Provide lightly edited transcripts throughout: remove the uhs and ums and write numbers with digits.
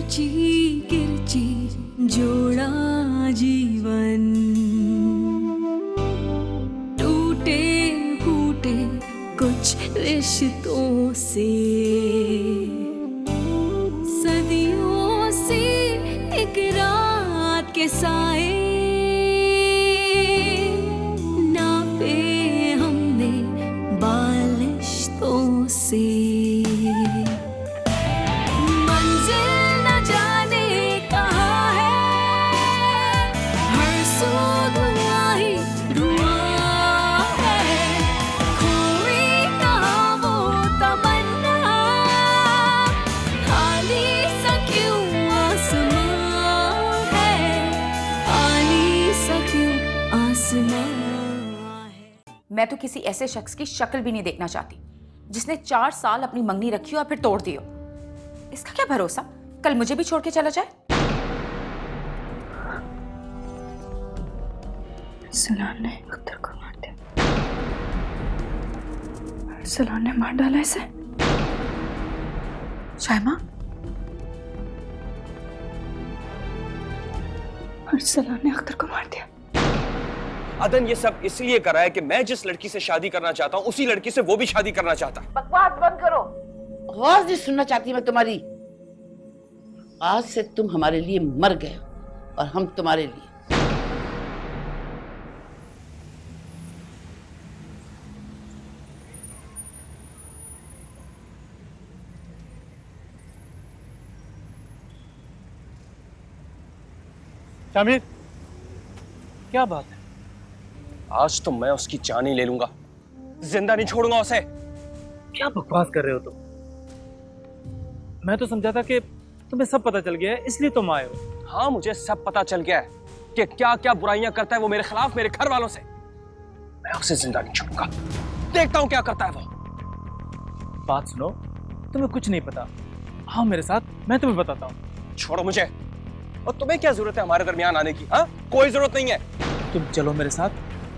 किरची किरची जोड़ा जीवन, टूटे फूटे कुछ रिश्तों से, सदियों से एक रात के साए नापे हमने बालिश्तों से। मंजिल न जाने कहाँ है, हर सू धुआं ही धुआं है, खोई कहाँ वो तमन्ना, खाली सा क्यों आसमां है, खाली सा क्यों आसमां है। मैं तो किसी ऐसे शख्स की शक्ल भी नहीं देखना चाहती जिसने 4 साल अपनी मंगनी रखी और फिर तोड़ दी हो। इसका क्या भरोसा कल मुझे भी छोड़ के चला जाए। अरसलान ने अख्तर को मार दिया। अरसलान ने मार डाला इसे। शाइमा, अरसलान ने अख्तर को मार दिया। अदन ये सब इसलिए कर रहा है कि मैं जिस लड़की से शादी करना चाहता हूँ उसी लड़की से वो भी शादी करना चाहता है। बकवास बंद करो। आवाज नहीं सुनना चाहती मैं तुम्हारी। आज से तुम हमारे लिए मर गए हो और हम तुम्हारे लिए। शामिर, क्या बात है? आज तो मैं उसकी जान ही ले लूंगा, जिंदा नहीं छोड़ूंगा उसे। क्या बकवास कर रहे हो तुम? मैं तो समझा था कि तुम्हें सब पता चल गया है इसलिए तुम आए हो। हाँ, मुझे सब पता चल गया है कि क्या क्या बुराइयां करता है वो मेरे खिलाफ, मेरे घर वालों से। मैं उसे जिंदा नहीं छोड़ूंगा, देखता हूं क्या करता है वो। बात सुनो, तुम्हें कुछ नहीं पता। हाँ मेरे साथ, मैं तुम्हें बताता हूँ। छोड़ो मुझे। और तुम्हें क्या जरूरत है हमारे दरमियान आने की? हाँ, कोई जरूरत नहीं है। तुम चलो मेरे साथ,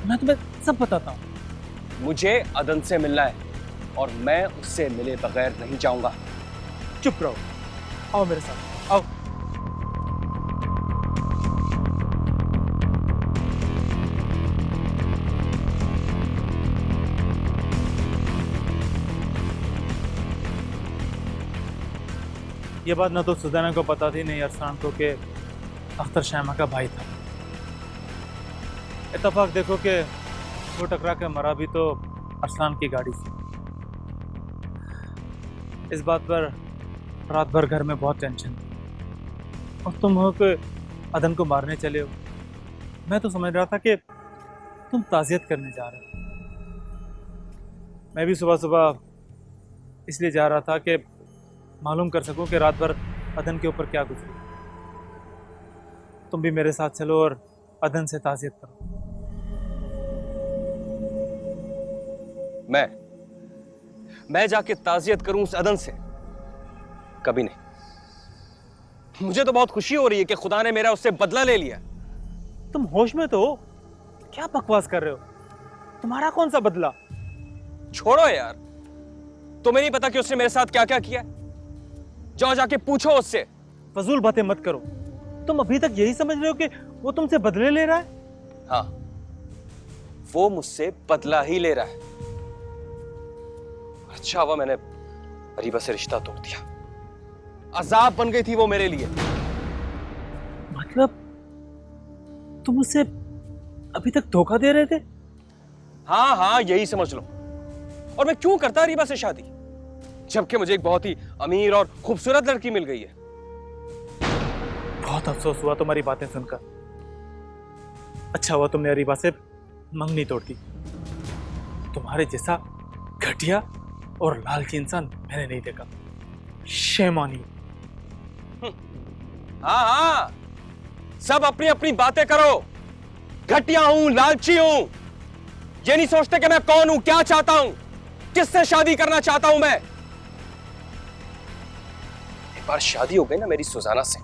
मैं तुम्हें सब बताता हूँ। मुझे अदन से मिलना है और मैं उससे मिले बगैर नहीं जाऊंगा। चुप रहो, आओ मेरे साथ, आओ। ये बात ना तो सुजाना को पता थी नहीं अरसान को कि अख्तर शाइमा का भाई था। इत्तेफाक देखो कि वो टकरा के मरा भी तो अरसान की गाड़ी से। इस बात पर रात भर घर में बहुत टेंशन थी और तुम हो कि अदन को मारने चले हो। मैं तो समझ रहा था कि तुम ताज़ियत करने जा रहे हो। मैं भी सुबह सुबह इसलिए जा रहा था कि मालूम कर सकूं कि रात भर अदन के ऊपर क्या गुजरी। तुम भी मेरे साथ चलो और अदन से ताज़ियत करो। मैं जाके ताज़ियत करूं उस अदन से? कभी नहीं। मुझे तो बहुत खुशी हो रही है कि खुदा ने मेरा उससे बदला ले लिया। तुम होश में तो हो? क्या बकवास कर रहे हो? तुम्हारा कौन सा बदला? छोड़ो यार, तुम्हें नहीं पता कि उसने मेरे साथ क्या क्या किया? जाओ जाके पूछो उससे। फजूल बातें मत करो। तुम अभी तक यही समझ रहे हो कि वो तुमसे बदले ले रहा है? हाँ, वो मुझसे बदला ही ले रहा है। अच्छा हुआ मैंने अरीबा से रिश्ता तोड़ दिया। अजाब बन गई थी वो मेरे लिए। मतलब तुम मुझसे अभी तक धोखा दे रहे थे? हाँ हाँ, यही समझ लो। और मैं क्यों करता अरीबा से शादी, जबकि मुझे एक बहुत ही अमीर और खूबसूरत लड़की मिल गई है। बहुत अफसोस हुआ तुम्हारी बातें सुनकर। अच्छा हुआ तुमने अरीबा से मंगनी तोड़ दी। तुम्हारे जैसा घटिया और लालची इंसान मैंने नहीं देखा। Shame on you. हाँ हाँ, सब अपनी अपनी बातें करो। घटिया हूं, लालची हूं, ये नहीं सोचते कि मैं कौन हूं, क्या चाहता हूं, किससे शादी करना चाहता हूं मैं। एक बार शादी हो गई ना मेरी सुजाना से,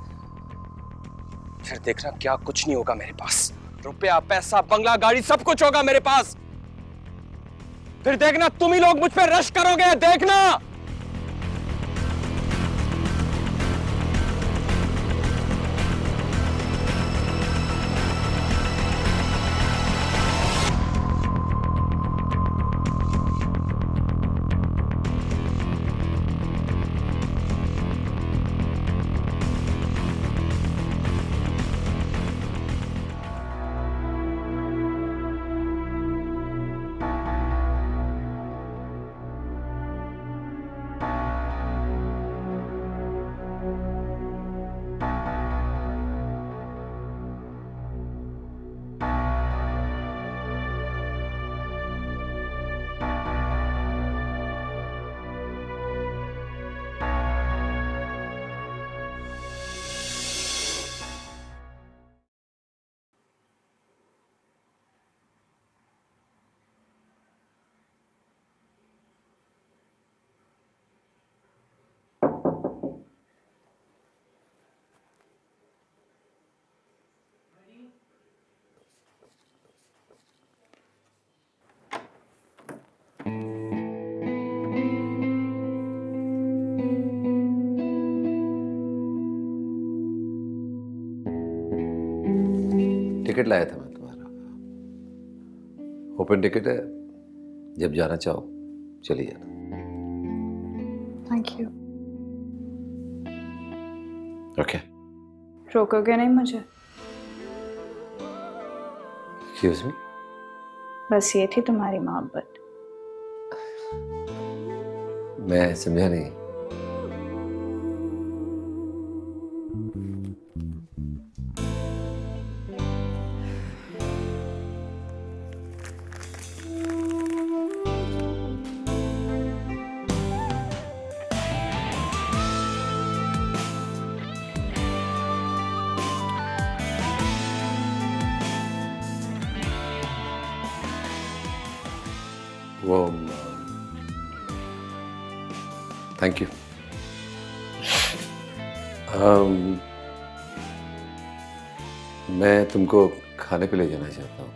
फिर देखना क्या कुछ नहीं होगा मेरे पास। रुपया, पैसा, बंगला, गाड़ी, सब कुछ होगा मेरे पास। फिर देखना तुम ही लोग मुझ पे रश करोगे, देखना। टिकट लाया था मैं तुम्हारा। ओपन टिकट है, जब जाना चाहो चली जाना। Thank you. ओके। रोकोगे नहीं मुझे? Excuse me. बस ये थी तुम्हारी मोहब्बत। मैं समझा नहीं। वो थैंक यू। मैं तुमको खाने पे ले जाना चाहता हूँ।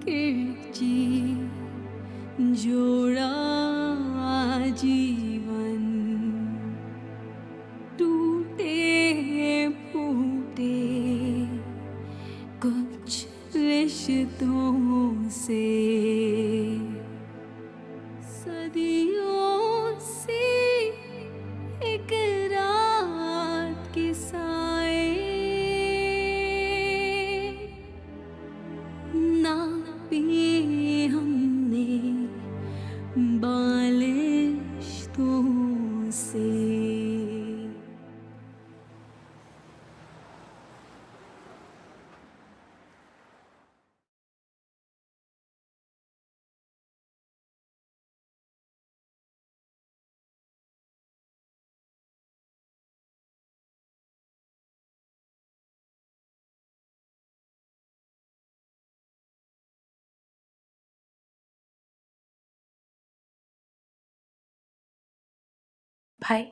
किरची जोड़ा जीवन टूटे फूटे कुछ रिश्तों से सदियों से एक रात के साए ना पिए हमने बालिश्तों से। भाई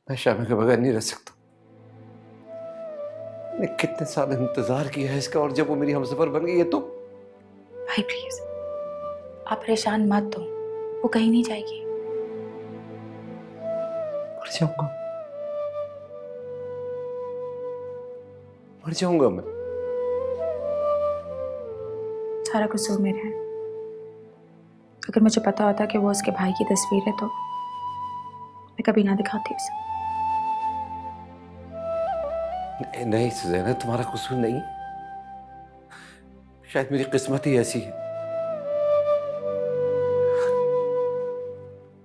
मैं शामी के बगैर नहीं रह सकता। मैंने कितने साल इंतजार किया है इसका, और जब वो मेरी हमसफर बन गई है तो भाई प्लीज आप परेशान मत हो, वो कहीं नहीं जाएगी। मर जाऊंगा, मर जाऊंगा मैं। सारा कसूर मेरा है। अगर मुझे पता होता कि वो उसके भाई की तस्वीर है तो मैं कभी ना दिखाती उसे। नहीं सुजैना, तुम्हारा कसूर नहीं, शायद मेरी किस्मत ही ऐसी है।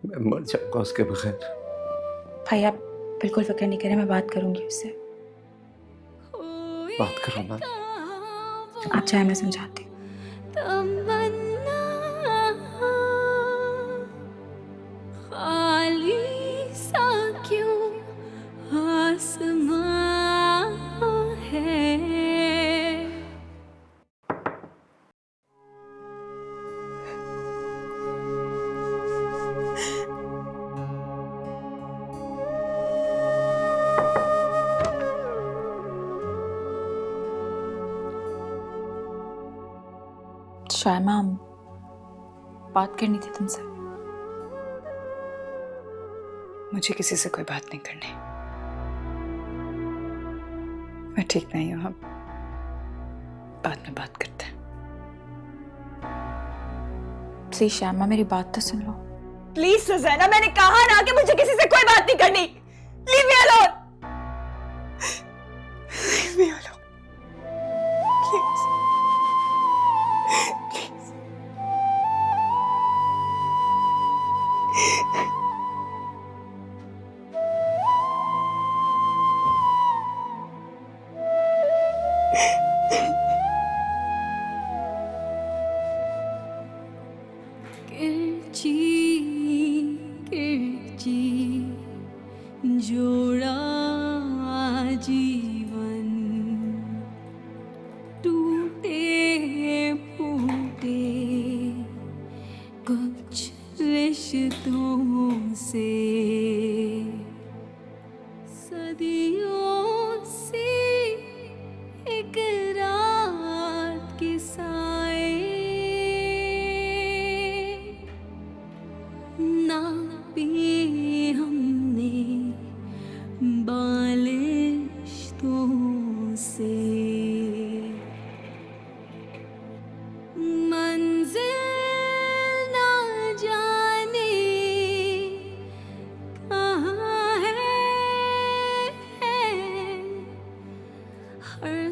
मैं मर जाऊंगा उसके बगैर। भाई आप बिल्कुल फिक्र नहीं करें, मैं बात करूंगी उससे। बात करो ना। आप चाहे मैं समझाती हूँ। तमन्ना खाली सा क्यों आसमां है। शायमा बात करनी थी तुमसे। मुझे किसी से कोई बात नहीं करनी। मैं ठीक नहीं हूँ, हम बाद में बात करते हैं। प्लीज शायमा मेरी बात तो सुन लो। प्लीज सुजैना, मैंने कहा ना कि मुझे किसी से कोई बात नहीं करनी। Leave me alone. Leave me alone please.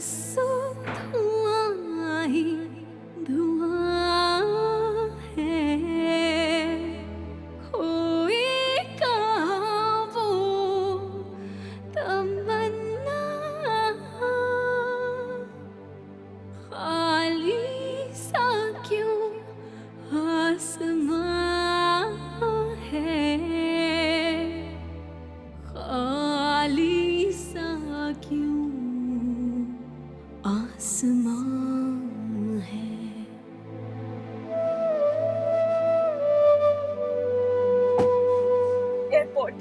आंसू धुआं ही धुआं है, खोई कहाँ वो तमन्ना, खाली सा क्यों आसमां है, खाली सा क्यों आसमां है। एयरपोर्ट।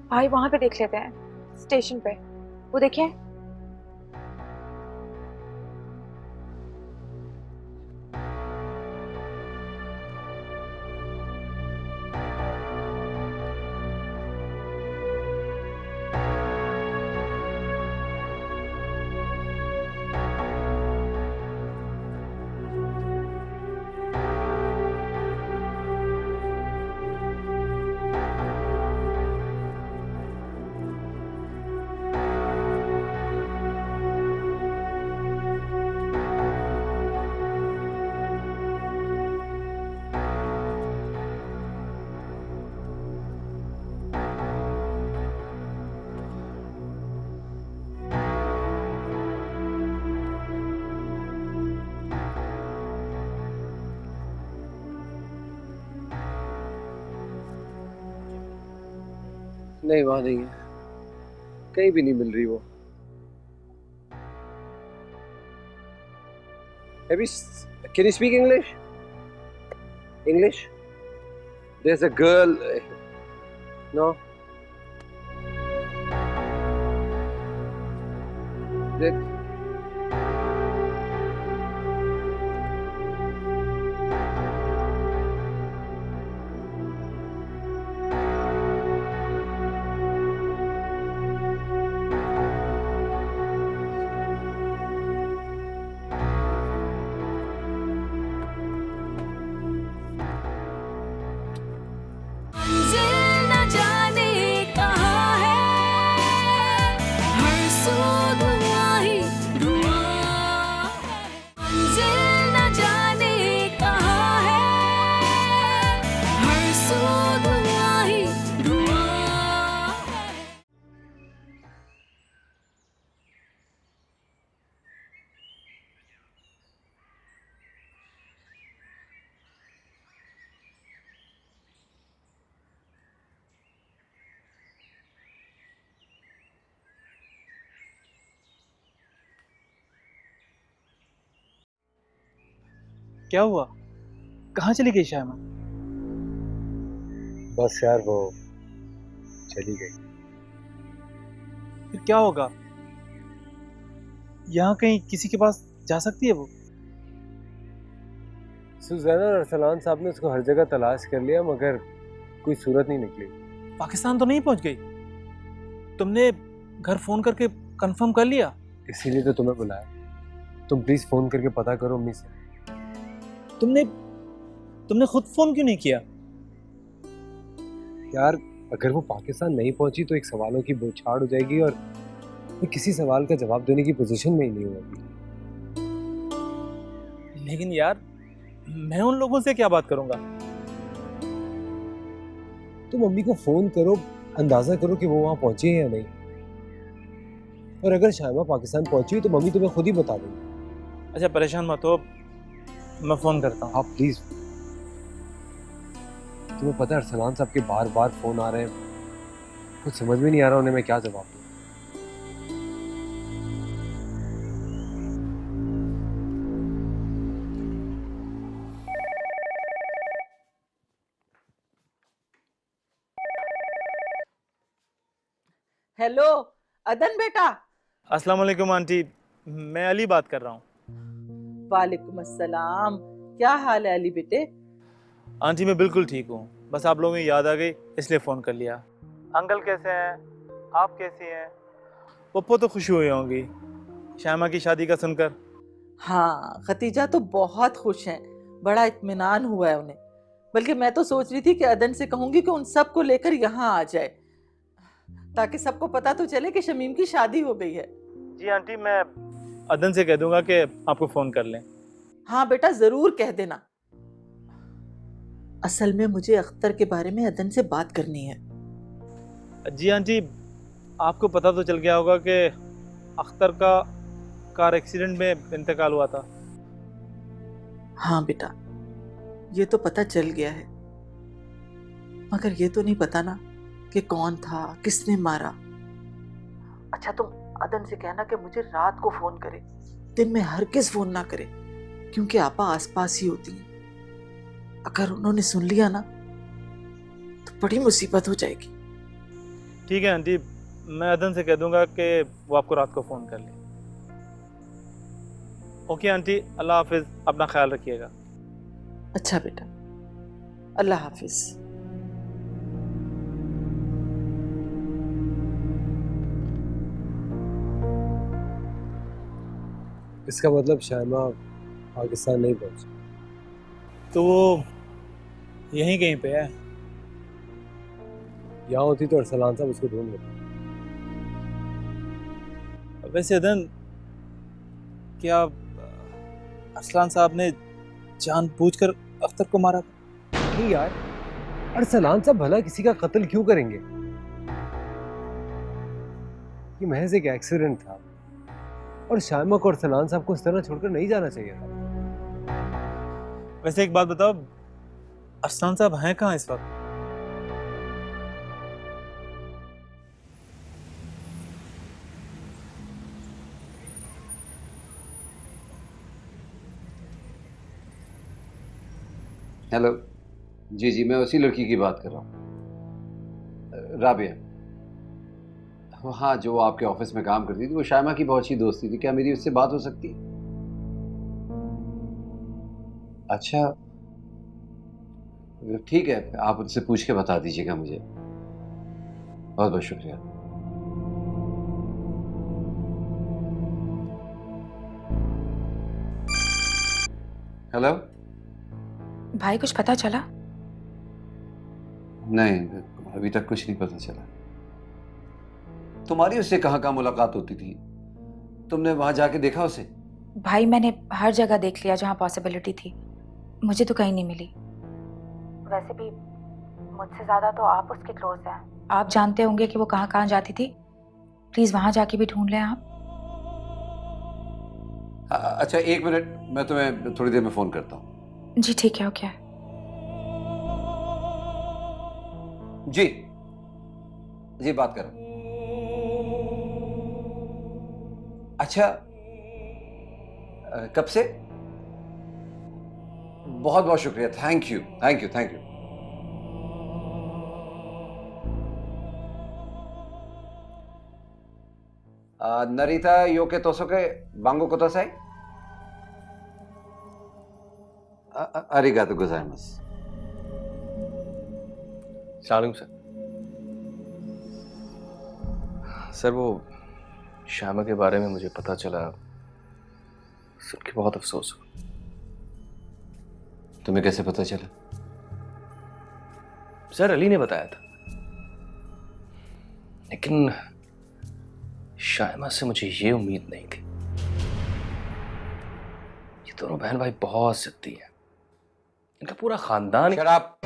भाई वहां पे देख लेते हैं, स्टेशन पे। वो देखिए। नहीं, वहां नहीं है, कहीं भी नहीं मिल रही वो। Maybe, can you speak English? English? There's a girl. No. That. मंजिल न जाने कहाँ है, हर सू धुआं ही धुआं है। मंजिल न जाने कहाँ है, हर सू धुआं ही धुआं है। क्या हुआ? कहाँ चली गई शायमा? बस यार, वो चली गई। फिर क्या होगा? यहाँ कहीं किसी के पास जा सकती है वो? सुजैना और अरसलान साहब ने उसको हर जगह तलाश कर लिया, मगर कोई सूरत नहीं निकली। पाकिस्तान तो नहीं पहुंच गई? तुमने घर फोन करके कंफर्म कर लिया? इसीलिए तो तुम्हें बुलाया। तुम प्लीज फोन करके पता करो अम्मी से। तुमने खुद फोन क्यों नहीं किया? यार, अगर वो पाकिस्तान नहीं पहुंची तो एक सवालों की बौछार हो जाएगी और मैं किसी सवाल का जवाब देने की पोजीशन में ही नहीं हूँ अभी। लेकिन यार, मैं उन लोगों से क्या बात करूंगा? तुम मम्मी को फोन करो, अंदाजा करो कि वो वहां पहुंची है या नहीं। और अगर शायमा पाकिस्तान पहुंची तो मम्मी तुम्हें खुद ही बता देंगी। अच्छा, परेशान मत हो, मैं फोन करता हूँ। आप प्लीज। तुम्हें पता है अरसलान साहब के बार बार फोन आ रहे हैं, कुछ समझ में नहीं आ रहा उन्हें मैं क्या जवाब दूं। हेलो अदन बेटा। अस्सलाम वालेकुम आंटी, मैं अली बात कर रहा हूँ। वालेकुम अस्सलाम। क्या हाल है अली बेटे? आंटी मैं बिल्कुल ठीक हूँ, बस आप लोगों की याद आ गई इसलिए फ़ोन कर लिया। अंकल कैसे हैं? आप कैसी हैं? पप्पो तो खुशी हुई होंगी शायमा की शादी का सुनकर। हाँ, खतीजा तो बहुत खुश हैं, बड़ा इत्मीनान हुआ है उन्हें। बल्कि मैं तो सोच रही थी कि अदन से कहूंगी कि उन सबको लेकर यहाँ आ जाए, ताकि सबको पता तो चले कि शमीम की शादी हो गई है। जी आंटी, मैं अदन से कह दूंगा कि आपको फोन कर लें। हाँ बेटा, जरूर कह देना। असल में मुझे अख्तर के बारे में अदन से बात करनी है। जी आंटी, आपको पता तो चल गया होगा कि अख्तर का कार एक्सीडेंट में इंतकाल हुआ था। हाँ बेटा, ये तो पता चल गया है, मगर ये तो नहीं पता ना कि कौन था, किसने मारा। अच्छा, तुम अदन से कहना कि मुझे रात को फोन करे, दिन में हरगिज़ फोन ना करे, क्योंकि आपा आसपास ही होती हैं। अगर उन्होंने सुन लिया ना तो बड़ी मुसीबत हो जाएगी। ठीक है आंटी, मैं अदन से कह दूंगा कि वो आपको रात को फ़ोन कर ले। ओके आंटी, अल्लाह हाफिज़, अपना ख्याल रखिएगा। अच्छा बेटा, अल्लाह हाफिज। इसका मतलब शायमा पाकिस्तान नहीं पहुंची। तो वो यहीं कहीं पे है। यहाँ होती तो अरसलान साहब उसको ढूंढ लेते। वैसे अदन, क्या अरसलान साहब ने जानबूझकर अख्तर को मारा? नहीं यार, अरसलान साहब भला किसी का कत्ल क्यों करेंगे? ये महज एक एक्सीडेंट था और शायमा को अरसलान साहब को इस तरह छोड़कर नहीं जाना चाहिए था। वैसे एक बात बताओ, अरसलान साहब हैं कहाँ इस वक्त? हेलो, जी जी, मैं उसी लड़की की बात कर रहा हूँ, राबिया। हाँ, जो आपके ऑफिस में काम करती थी, वो शायमा की बहुत अच्छी दोस्ती थी। क्या मेरी उससे बात हो सकती है? अच्छा, ठीक है, आप उनसे पूछ के बता दीजिएगा मुझे। बहुत बहुत शुक्रिया। हेलो। भाई, कुछ पता चला? नहीं, अभी तक कुछ नहीं पता चला। तुम्हारी उससे कहाँ कहाँ मुलाकात होती थी? तुमने वहां जाके देखा उसे? भाई, मैंने हर जगह देख लिया जहाँ पॉसिबिलिटी थी, मुझे तो कहीं नहीं मिली। वैसे भी मुझसे ज़्यादा तो आप उसके क्लोज हैं, आप जानते होंगे कि वो कहाँ कहाँ जाती थी। प्लीज़ वहाँ जाके भी ढूंढ लें आप। अच्छा, एक मिनट, मैं तुम्हें थोड़ी देर में फोन करता हूँ। जी ठीक है, ओके। जी जी, बात कर। अच्छा, कब से? बहुत बहुत शुक्रिया, thank you thank you thank you. नरीता योके तोसोके वांगो कोतासाई। अरिगातो गोजाइमासु। सलाम सर। सर, वो शायमा के बारे में मुझे पता चला, सुन के बहुत अफसोस हुआ। तुम्हें कैसे पता चला? सर, अली ने बताया था, लेकिन शायमा से मुझे ये उम्मीद नहीं थी। ये दोनों बहन भाई बहुत जिद्दी हैं, इनका पूरा खानदान। शराब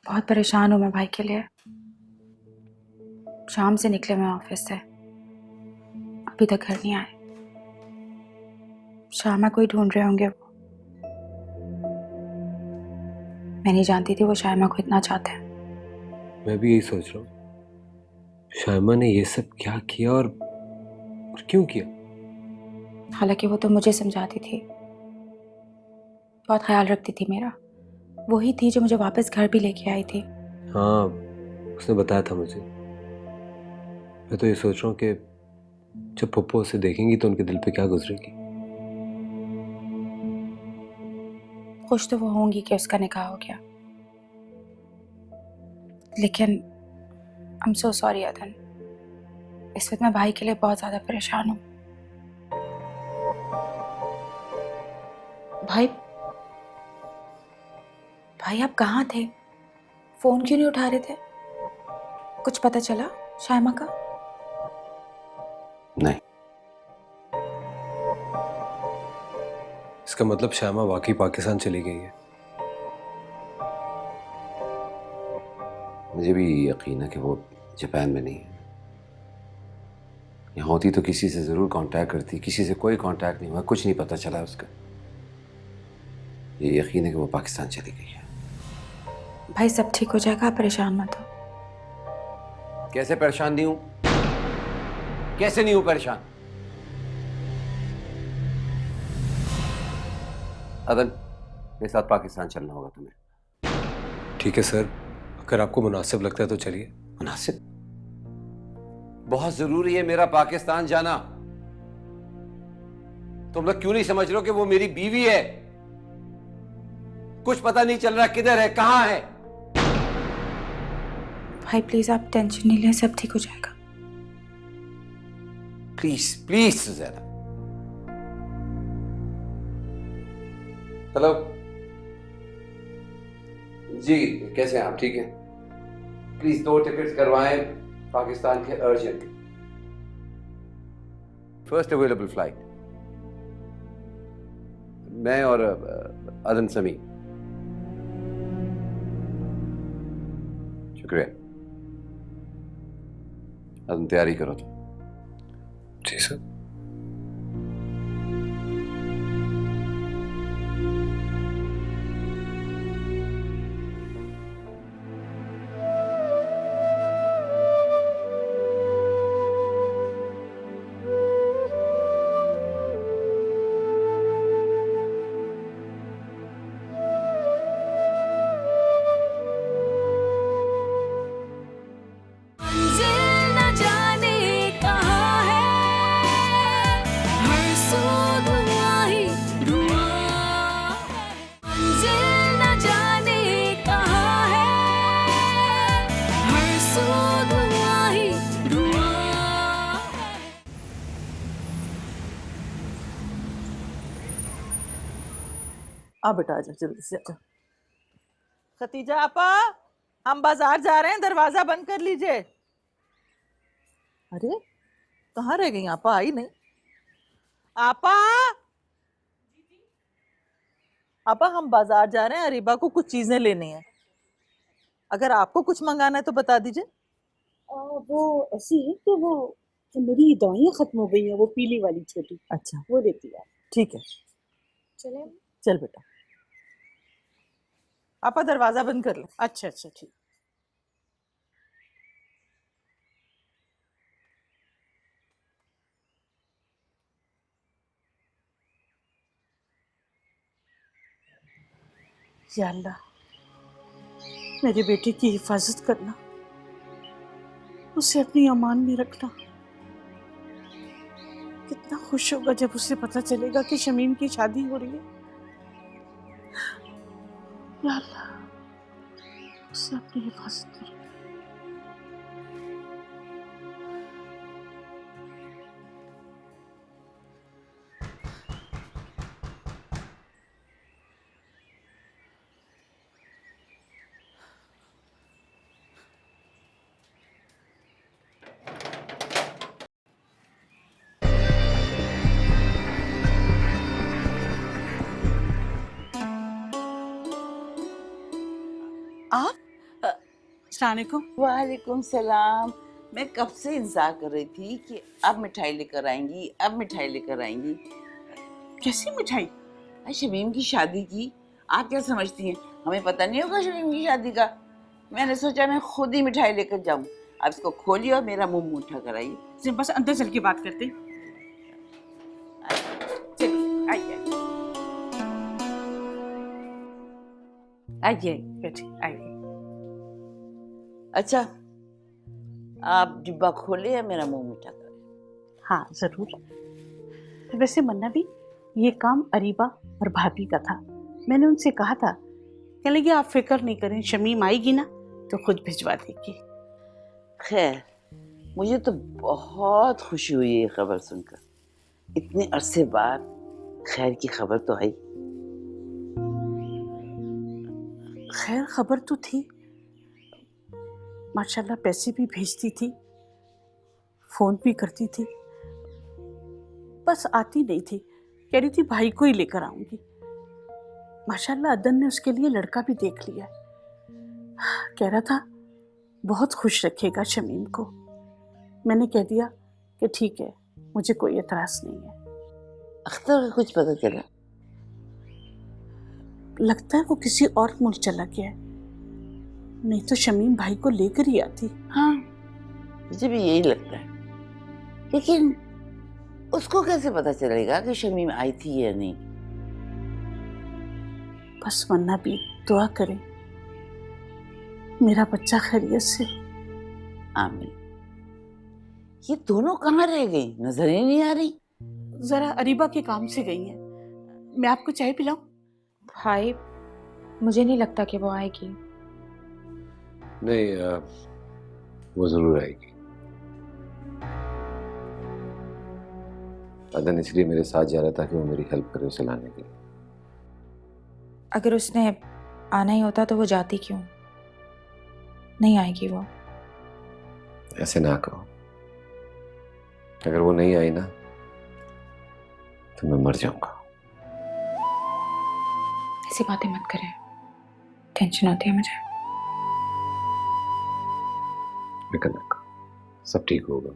बहुत परेशान हूँ मैं भाई के लिए। शाम से निकले मैं ऑफिस से, अभी तक घर नहीं आए। शामा कोई ढूंढ रहे होंगे वो। मैं नहीं जानती थी वो शायमा को इतना चाहते हैं। मैं भी यही सोच रहा हूँ, शायमा ने ये सब क्या किया और क्यों किया। हालांकि वो तो मुझे समझाती थी, बहुत ख्याल रखती थी मेरा। वही थी जो मुझे वापस घर भी लेके आई थी। हाँ, उसने बताया था मुझे। मैं तो ये सोच रहा हूँ कि जब पप्पू उसे देखेंगी तो उनके दिल पे क्या गुजरेगी। खुश तो वो होंगी कि उसका निकाह हो गया, लेकिन आई एम सो सॉरी अदन, इस वक्त मैं भाई के लिए बहुत ज्यादा परेशान हूँ। भाई भाई आप कहाँ थे? फोन क्यों नहीं उठा रहे थे? कुछ पता चला शायमा का? नहीं। इसका मतलब शायमा वाकई पाकिस्तान चली गई है। मुझे भी यकीन है कि वो जापान में नहीं है। यहाँ होती तो किसी से ज़रूर कांटेक्ट करती, किसी से कोई कांटेक्ट नहीं हुआ, कुछ नहीं पता चला उसका। ये यकीन है कि वो पाकिस्तान चली गई है। भाई सब ठीक हो जाएगा, परेशान मत हो। कैसे परेशान नहीं हूं? कैसे नहीं हूं परेशान? अदन, मेरे साथ पाकिस्तान चलना होगा तुम्हें। ठीक है सर, अगर आपको मुनासिब लगता है तो चलिए। मुनासिब? बहुत जरूरी है मेरा पाकिस्तान जाना। तुम लोग क्यों नहीं समझ रहे हो कि वो मेरी बीवी है? कुछ पता नहीं चल रहा किधर है, कहां है। भाई प्लीज आप टेंशन नहीं लें, सब ठीक हो जाएगा। Please please Susanna. हेलो जी, कैसे हैं आप? ठीक हैं? प्लीज 2 टिकट्स करवाएं पाकिस्तान के अर्जेंट। First available flight. मैं और अदन समी। शुक्रिया। अदन तैयारी करो तो। जी सर। मंजिल न जाने कहाँ है, हर सू धुआं ही धुआं है। मंजिल न जाने कहाँ है, हर सू धुआं ही धुआं है। आ बेटा आजा, जल्दी से आजा। खतीजा आपा, हम बाजार जा रहे हैं, दरवाजा बंद कर लीजिए। अरे कहाँ रह गई आपा? आई नहीं आपा। आपा हम बाजार जा रहे हैं, अरीबा को कुछ चीजें लेनी है। अगर आपको कुछ मंगाना है तो बता दीजिए। वो ऐसी है कि वो कि मेरी दवाइयाँ खत्म हो गई हैं, वो पीली वाली छोटी। अच्छा वो लेती है। ठीक है, चले। चल बेटा। आपा दरवाजा बंद कर ले। अच्छा अच्छा ठीक। या अल्लाह, मेरी बेटी की हिफाजत करना, उसे अपनी अमान में रखना। कितना खुश होगा जब उसे पता चलेगा कि शमीम की शादी हो रही है। या अल्लाह, उसे अपनी हिफाजत करो। आप अस्सलाम वालेकुम। वालेकुम सलाम। मैं कब से इंतजार कर रही थी कि अब मिठाई लेकर आएंगी, अब मिठाई लेकर आएंगी। कैसी मिठाई? शमीम की शादी की। आप क्या समझती हैं हमें पता नहीं होगा शमीम की शादी का? मैंने सोचा मैं खुद ही मिठाई लेकर जाऊं। अब इसको खोलिए और मेरा मुंह मीठा कराइए। बस अंदर चल के बात करते। चलिए आइए आइए बैठिए आइए। अच्छा, आप डिब्बा खोले या मेरा मुंह मीठा करें? हाँ जरूर। वैसे मन्ना भी ये काम अरीबा और भाभी का था। मैंने उनसे कहा था, कह लगे आप फिक्र नहीं करें, शमीम आएगी ना तो खुद भिजवा देगी। खैर, मुझे तो बहुत खुशी हुई ये खबर सुनकर। इतने अरसे बाद खैर की खबर तो आई। खैर खबर तो थी, माशाल्लाह पैसे भी भेजती थी, फोन भी करती थी, बस आती नहीं थी। कह रही थी भाई को ही लेकर आऊंगी। माशाल्लाह अदन ने उसके लिए लड़का भी देख लिया। कह रहा था बहुत खुश रखेगा शमीम को। मैंने कह दिया कि ठीक है, मुझे कोई एतराज नहीं है। अख्तर का कुछ पता चला? लगता है वो किसी और मुल्क चला गया है, नहीं तो शमीम भाई को लेकर ही आती। हाँ, मुझे भी यही लगता है। लेकिन उसको कैसे पता चलेगा कि शमीम आई थी या नहीं? बस मन्ना भी दुआ करे मेरा बच्चा खैरियत से। आमीन। ये दोनों कहाँ रह गई? नजर ही नहीं आ रही। जरा अरीबा के काम से गई हैं। मैं आपको चाय पिलाऊं? भाई, मुझे नहीं लगता कि वो आएगी। नहीं, वो जरूर आएगी। अदन इसलिए मेरे साथ जा रहा था कि वो मेरी हेल्प करे उसे लाने के लिए। अगर उसने आना ही होता तो वो जाती क्यों? नहीं आएगी वो। ऐसे ना कहो। अगर वो नहीं आई ना तो मैं मर जाऊंगा। ऐसी बातें मत करें, टेंशन होती है मुझे। फिक्र ना करो, सब ठीक होगा।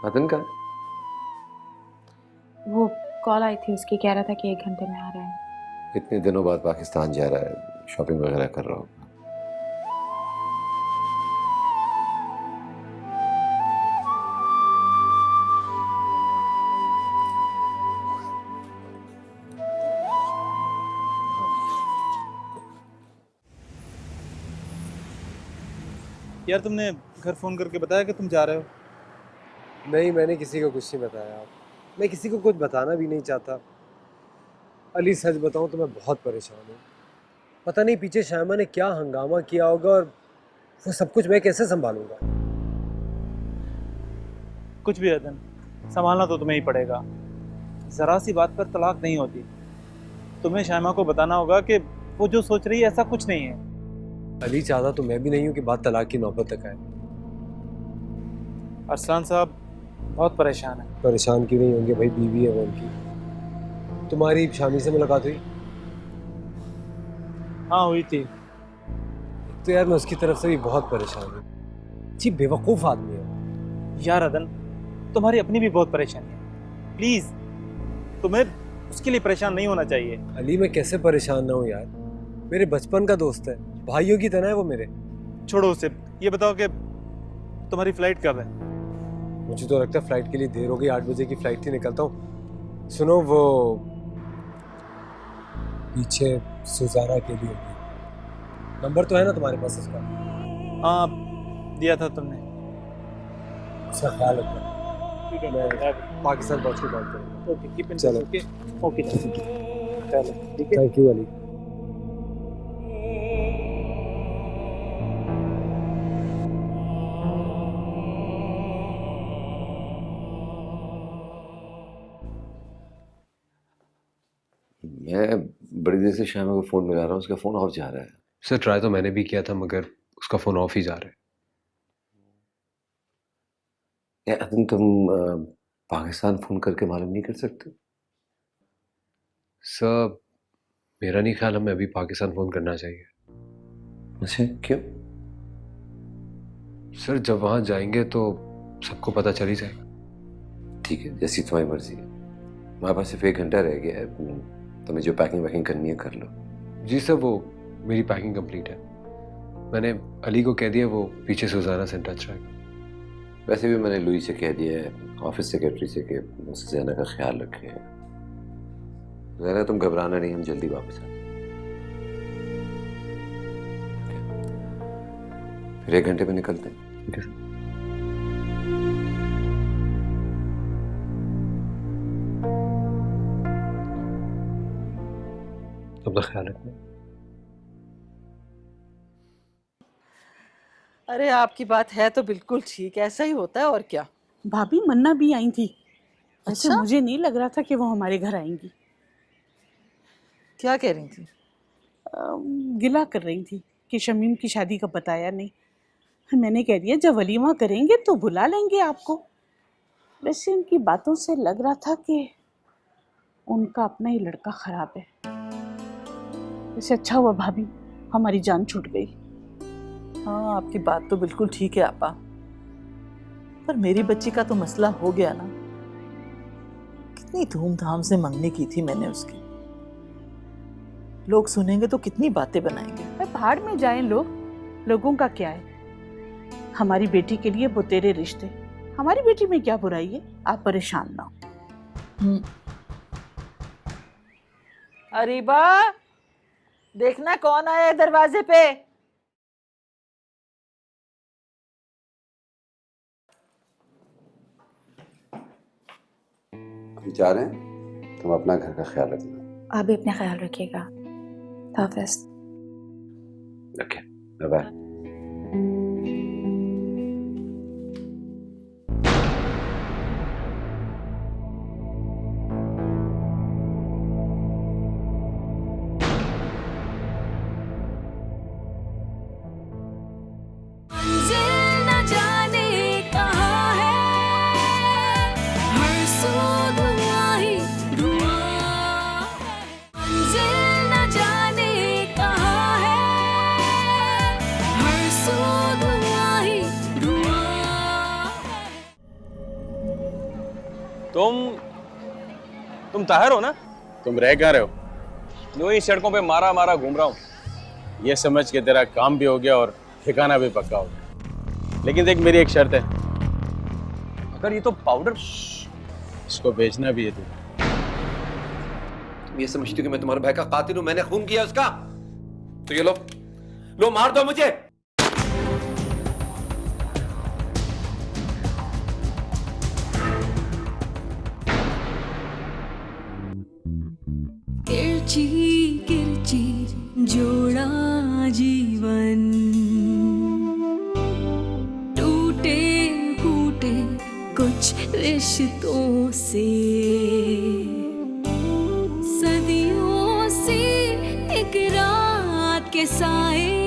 अदन का वो कॉल आई थी उसकी, कह रहा था कि 1 घंटे में आ रहा है। इतने दिनों बाद पाकिस्तान जा रहा है, शॉपिंग वगैरह कर रहा होगा। यार तुमने घर फोन करके बताया कि तुम जा रहे हो? नहीं, मैंने किसी को कुछ नहीं बताया। मैं किसी को कुछ बताना भी नहीं चाहता। अली, सच बताऊं तो मैं बहुत परेशान हूँ। पता नहीं पीछे शायमा ने क्या हंगामा किया होगा और वो सब कुछ मैं कैसे संभालूंगा। कुछ भी अदन, संभालना तो तुम्हें ही पड़ेगा। जरा सी बात पर तलाक नहीं होती। तुम्हें शायमा को बताना होगा कि वो जो सोच रही है ऐसा कुछ नहीं है। अली, चाहता तो मैं भी नहीं हूँ कि बात तलाक की नौबत तक आए। अरसलान साहब बहुत परेशान है। परेशान क्यों नहीं होंगे भाई, बीवी है वो उनकी। तुम्हारी शामी से मुलाकात हुई? हाँ हुई थी। तो यार मैं उसकी तरफ से भी बहुत परेशान हूँ। जी बेवकूफ़ आदमी है यार अदन, तुम्हारी अपनी भी बहुत परेशानी है। प्लीज तुम्हें उसके लिए परेशान नहीं होना चाहिए। अली, मैं कैसे परेशान ना हूँ यार, मेरे बचपन का दोस्त है, भाइयों की तरह है वो मेरे। छोड़ो उसे, ये बताओ कि तुम्हारी फ्लाइट कब है? मुझे तो लगता है फ्लाइट के लिए देर हो गई। 8 बजे की फ्लाइट थी, निकलता हूँ। सुनो, वो पीछे सुजाना के लिए होगी। नंबर तो है ना तुम्हारे पास उसका? हाँ दिया था तुमने। उसका ख्याल रखना। मैं पाकिस्तान पहुँच के कॉल करूँगा। Okay, keep in touch. चलो। ओके ओके चलो, ठीक है। Thank you Ali. मैं बड़ी देर से शायमा को फोन मिला रहा हूँ, उसका फोन ऑफ जा रहा है। सर, ट्राई तो मैंने भी किया था मगर उसका फ़ोन ऑफ ही जा रहा है। या अदन, तुम पाकिस्तान फोन करके मालूम नहीं कर सकते? सर, मेरा नहीं ख्याल हमें अभी पाकिस्तान फ़ोन करना चाहिए। अच्छा, क्यों? सर जब वहां जाएंगे तो सबको पता चल ही जाएगा। ठीक है, जैसी तुम्हारी मर्जी है। हमारे पास सिर्फ 1 घंटा रह गया है, तुम्हें जो पैकिंग वैकिंग करनी है कर लो। जी सर, वो मेरी पैकिंग कंप्लीट है। मैंने अली को कह दिया, वो पीछे सुजाना से टच रहेगा। वैसे भी मैंने लुई से कह दिया है, ऑफिस सेक्रेटरी से, कि उससे ज़ैना का ख्याल रखे। ज़ैना तुम घबराना नहीं, हम जल्दी वापस आए। फिर 1 घंटे में निकलते हैं। ठीक है सर। अपना ख्याल रखना। अरे आपकी बात है तो बिल्कुल ठीक, ऐसा ही होता है और क्या। भाभी मन्ना भी आई थी। वैसे अच्छा? मुझे नहीं लग रहा था कि वो हमारे घर आएंगी। क्या कह रही थी? गिला कर रही थी कि शमीम की शादी का बताया नहीं। मैंने कह दिया जब वलीमा करेंगे तो बुला लेंगे आपको। वैसे उनकी बातों से लग रहा था कि उनका अपना ही लड़का खराब है। वैसे अच्छा हुआ भाभी हमारी जान छूट गई। हाँ, आपकी बात तो बिल्कुल ठीक है आपा, पर मेरी बच्ची का तो मसला हो गया ना। कितनी धूमधाम से मंगनी की थी मैंने उसकी। लोग सुनेंगे तो कितनी बातें बनाएंगे। अरे भाड़ में जाएं लोगों का क्या है। हमारी बेटी के लिए वो तेरे रिश्ते, हमारी बेटी में क्या बुराई है। आप परेशान ना हो। अरीबा, देखना कौन आया है दरवाजे पे। हम जा रहे हैं, तुम अपना घर का ख्याल रखना। आप भी अपना ख्याल रखिएगा। हाफिज़। Okay, bye bye. मंजिल न जाने कहाँ है, हर सू धुआं ही धुआं है। मंजिल न जाने कहाँ है, हर सू धुआं ही धुआं है। तुम ताहिर हो ना? तुम रह कहाँ रहे हो? यूं ही सड़कों पे मारा मारा घूम रहा हूँ। ये समझ के तेरा काम भी हो गया और ठिकाना भी पक्का हो गया। लेकिन देख, मेरी एक शर्त है। अगर ये तो पाउडर, इसको बेचना भी है तू। तुम ये समझती हो कि मैं तुम्हारे भाई का कातिल हूं? मैंने खून किया उसका। तो ये लो मार दो मुझे। किरची किरची जोड़ा जीवन, टूटे फूटे कुछ रिश्तों से, सदियों से एक रात के साए